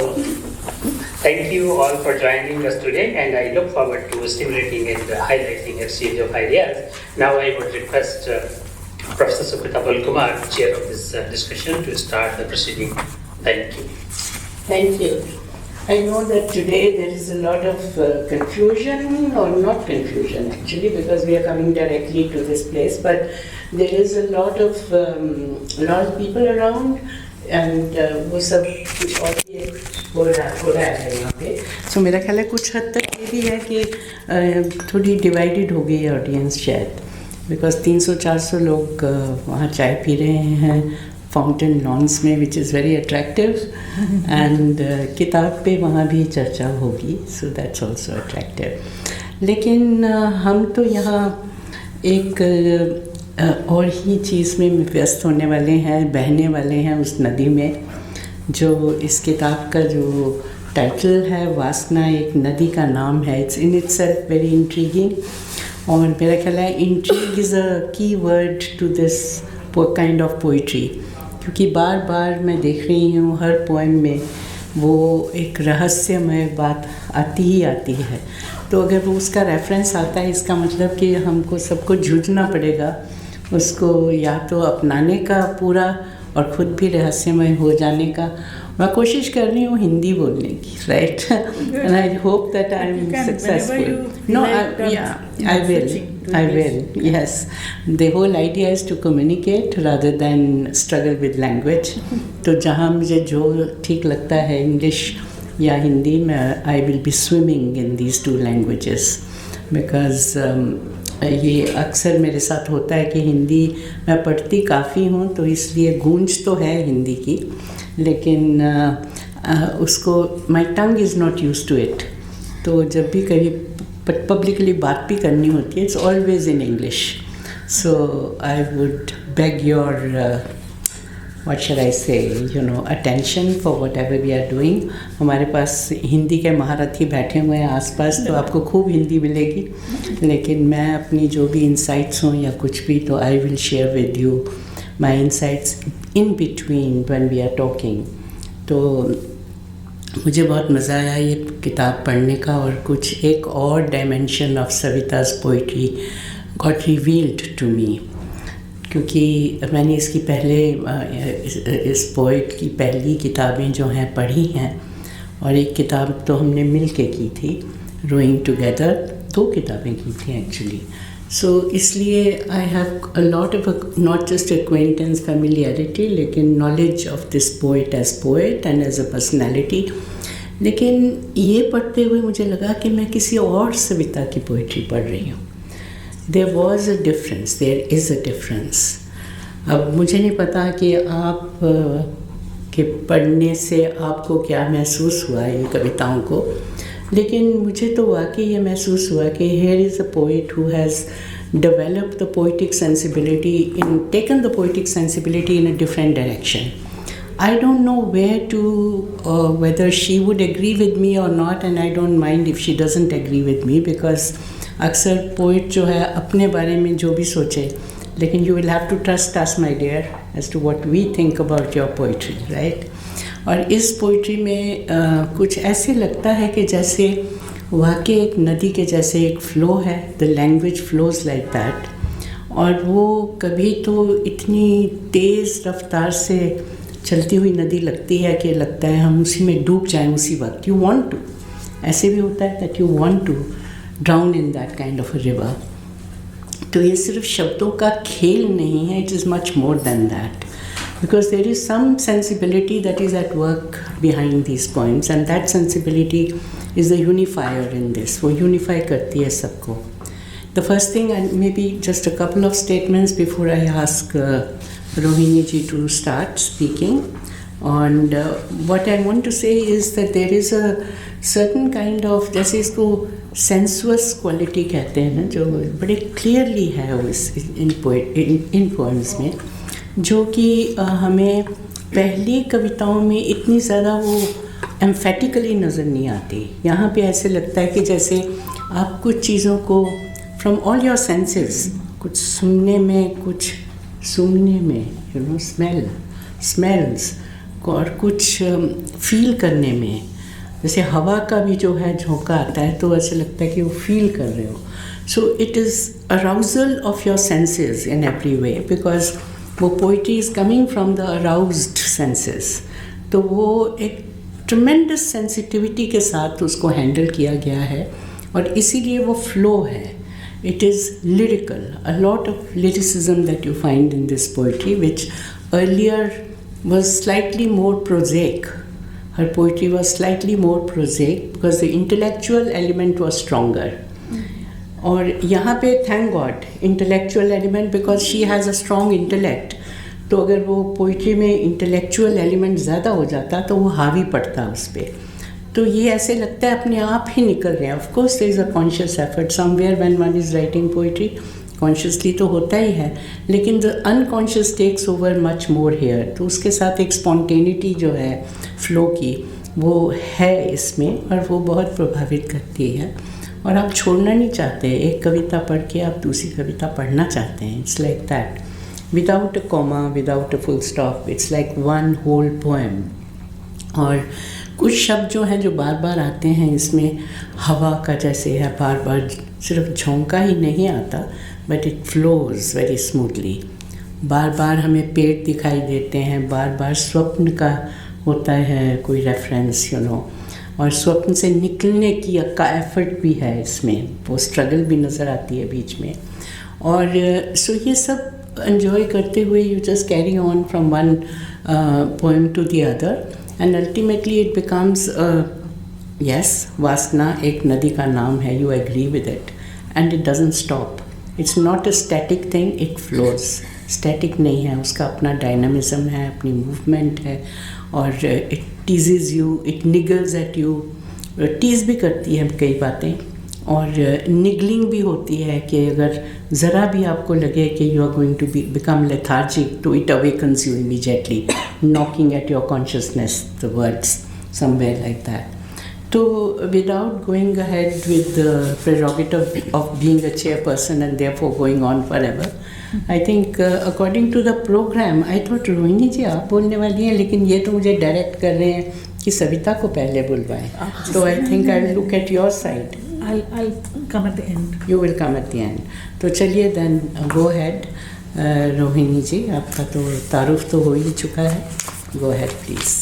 So, thank you all for joining us today, and I look forward to stimulating and highlighting exchange of ideas. Now, I would request Professor Sukrita Balkumar, chair of this discussion, to start the proceeding. Thank you. Thank you. I know that today there is a lot of confusion, or not confusion actually, because we are coming directly to this place, but there is a lot of people around, and वो सब कुछ और भी हो रहा है यहाँ पे. So मेरा ख्याल है कुछ हद तक ये भी है कि थोड़ी डिवाइडेड हो गई है ऑडियंस शायद, बिकॉज 300-400 लोग वहाँ चाय पी रहे हैं फाउंटेन लॉन्स में, which is very attractive, and किताब पे वहाँ भी चर्चा होगी, सो दैट्स ऑल्सो अट्रैक्टिव. लेकिन हम तो यहाँ एक और ही चीज़ में व्यस्त होने वाले हैं, बहने वाले हैं उस नदी में, जो इस किताब का जो टाइटल है वासना एक नदी का नाम है. It's in itself very intriguing, और मेरा ख्याल है intrigue is a key word to this kind of poetry, क्योंकि बार बार मैं देख रही हूँ हर पोएम में वो एक रहस्यमय बात आती ही आती है. तो अगर वो उसका रेफरेंस आता है, इसका मतलब कि हमको सबको जूझना पड़ेगा उसको या तो अपनाने का पूरा, और ख़ुद भी रहस्यमय हो जाने का. मैं कोशिश कर रही हूँ हिंदी बोलने की, right, and I hope that I am successful. No, I will, yes. The whole idea is to communicate rather than struggle with language. तो जहाँ मुझे जो ठीक लगता है, इंग्लिश या हिंदी में, I will be swimming in these two languages, because ये अक्सर मेरे साथ होता है कि हिंदी मैं पढ़ती काफ़ी हूँ, तो इसलिए गूंज तो है हिंदी की, लेकिन उसको my tongue is not used to it. तो जब भी कभी पब्लिकली बात भी करनी होती है, it's always in English. So I would bag your what should I say, attention for whatever we are doing. हमारे पास हिंदी के महारथी बैठे हुए हैं आसपास, तो आपको खूब हिंदी मिलेगी, लेकिन मैं अपनी जो भी इंसाइट्स हों या कुछ भी, तो I will share with you my insights in between when we are talking. तो मुझे बहुत मज़ा आया ये किताब पढ़ने का, और कुछ एक और dimension of Savita's poetry got revealed to me, क्योंकि मैंने इसकी पहले इस पोइट की पहली किताबें जो हैं पढ़ी हैं, और एक किताब तो हमने मिल के की थी, रोइंग टुगेदर. 2 किताबें की थी एक्चुअली. सो इसलिए I have a lot of not just acquaintance, familiarity, लेकिन knowledge of this poet as poet and as a personality. लेकिन ये पढ़ते हुए मुझे लगा कि मैं किसी और सविता की पोइट्री पढ़ रही हूँ. There was a difference, there is a difference. अब मुझे नहीं पता कि आप के पढ़ने से आपको क्या महसूस हुआ ये कविताओं को, लेकिन मुझे तो वाकई ये महसूस हुआ कि here is a poet who has developed the poetic sensibility, taken the poetic sensibility in a different direction. I don't know whether she would agree with me or not, and I don't mind if she doesn't agree with me, because अक्सर poet जो है अपने बारे में जो भी सोचे, लेकिन you will have to trust us my dear as to what we think about your poetry, right. और इस पोइट्री में कुछ ऐसे लगता है कि जैसे वाकई एक नदी के जैसे एक फ़्लो है, the language flows like that, और वो कभी तो इतनी तेज़ रफ्तार से चलती हुई नदी लगती है कि लगता है हम उसी में डूब जाएं उसी वक्त. यू वांट टू, ऐसे भी होता है that you want to drown in that kind of a river. तो ये सिर्फ शब्दों का खेल नहीं है, it is much more than that, because there is some sensibility that is at work behind these poems, and that sensibility is the unifier in this. वो unify करती है सबको. The first thing, and maybe just a couple of statements before I ask Rohini ji to start speaking. And what I want to say is that there is a certain kind of, जैसे इसको sensuous quality कहते हैं ना, जो बड़े clearly है इन poems में, जो कि हमें पहली कविताओं में इतनी ज़्यादा वो emphatically नज़र नहीं आती. यहाँ पे ऐसे लगता है कि जैसे आप कुछ चीज़ों को from all your senses, कुछ सुनने में, कुछ सूंघने में, smells, और कुछ फील करने में, जैसे हवा का भी जो है झोंका आता है तो ऐसे लगता है कि वो फील कर रहे हो. So it is arousal of your senses in every way, because वो poetry is coming from the aroused senses. तो वो एक ट्रमेंडस सेंसिटिविटी के साथ उसको हैंडल किया गया है और इसीलिए वो फ्लो है. It is lyrical, a lot of lyricism that you find in this poetry, which earlier was slightly more prosaic. Her poetry was slightly more prosaic because the intellectual element was stronger. और यहाँ पे thank God intellectual element, because she has a strong intellect. तो अगर वो poetry में intellectual element ज़्यादा हो जाता तो वो हावी पड़ता उस पर. तो ये ऐसे लगता है अपने आप ही निकल रहे हैं. Of course there is a conscious effort somewhere when one is writing poetry. Consciously तो होता ही है, लेकिन the unconscious takes over much more here. तो उसके साथ एक स्पॉन्टेनिटी जो है फ्लो की वो है इसमें, और वो बहुत प्रभावित करती है. और आप छोड़ना नहीं चाहते. एक कविता पढ़ के आप दूसरी कविता पढ़ना चाहते हैं. It's like that, without a comma, without a full stop. It's like one whole poem. और कुछ शब्द जो हैं जो बार बार आते हैं इसमें, हवा का जैसे है, बार बार सिर्फ झोंका ही नहीं आता, but it flows very smoothly. बार बार हमें पेड़ दिखाई देते हैं, बार बार स्वप्न का होता है कोई रेफरेंस, यू नो. और स्वप्न से निकलने की का एफर्ट भी है इसमें, वो स्ट्रगल भी नज़र आती है बीच में. और सो ये सब एंजॉय करते हुए you just carry on from one poem to the other. And ultimately it becomes yes, वासना एक नदी का नाम है, you agree with it, and it doesn't stop. It's not a static thing, it flows. Static नहीं है, उसका अपना dynamism है, अपनी movement है, और it teases you, it niggles at you. tease भी करती है कई बातें, और निगलिंग भी होती है कि अगर ज़रा भी आपको लगे कि you are going to become lethargic, तो it awakens you immediately, knocking at your consciousness the words somewhere like that. तो without going ahead with the prerogative of being a chairperson and therefore going on forever, I think according to the program, I thought Rohini ji आप बोलने वाली हैं, लेकिन ये तो मुझे direct कर रहे हैं कि सविता को पहले बुलवाएं. तो I think I will look at your side. I'll come at the end. You will come at the end. तो चलिए then go ahead. रोहिणी जी, आपका तो तारुफ तो हो ही चुका है. Go ahead please.